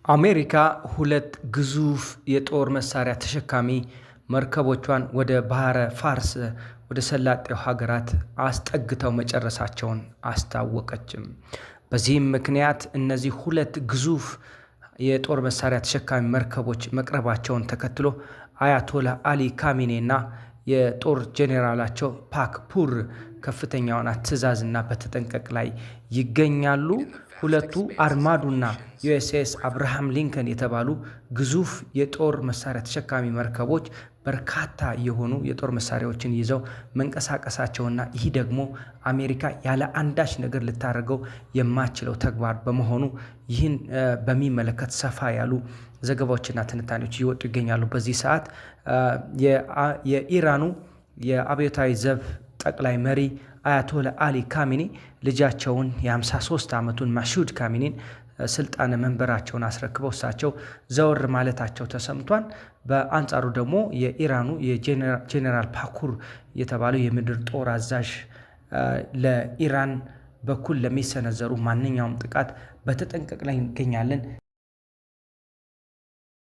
አሜሪካ ሁለት ግዙፍ የጦር መሳሪያ ተሸካሚ መርከቦቿን ወደ ባህረ ፋርስ ወደ ሰላጤው ሀገራት አስጠግተው መጨረሳቸውን አስታወቀችም። በዚህም ምክንያት እነዚህ ሁለት ግዙፍ የጦር መሳሪያ ተሸካሚ መርከቦች መቅረባቸውን ተከትሎ አያቶላ አሊ ካሚኔና የጦር ጄኔራላቸው ፓክፑር ከፍተኛውን ትዕዛዝና በተጠንቀቅ ላይ ይገኛሉ። ሁለቱ አርማዱና ዩኤስኤስ አብርሃም ሊንከን የተባሉ ግዙፍ የጦር መሳሪያ ተሸካሚ መርከቦች በርካታ የሆኑ የጦር መሳሪያዎችን ይዘው መንቀሳቀሳቸውና ይህ ደግሞ አሜሪካ ያለ አንዳች ነገር ልታደርገው የማትችለው ተግባር በመሆኑ ይህን በሚመለከት ሰፋ ያሉ ዘገባዎችና ትንታኔዎች እየወጡ ይገኛሉ። በዚህ ሰዓት የኢራኑ የአብዮታዊ ዘብ ጠቅላይ መሪ አያቶላ አሊ ካሚኒ ልጃቸውን የ53 ዓመቱን ማሹድ ካሚኒን ስልጣን መንበራቸውን አስረክበው እሳቸው ዘወር ማለታቸው ተሰምቷል። በአንጻሩ ደግሞ የኢራኑ የጄኔራል ፓኩር የተባለው የምድር ጦር አዛዥ ለኢራን በኩል ለሚሰነዘሩ ማንኛውም ጥቃት በተጠንቀቅ ላይ እንገኛለን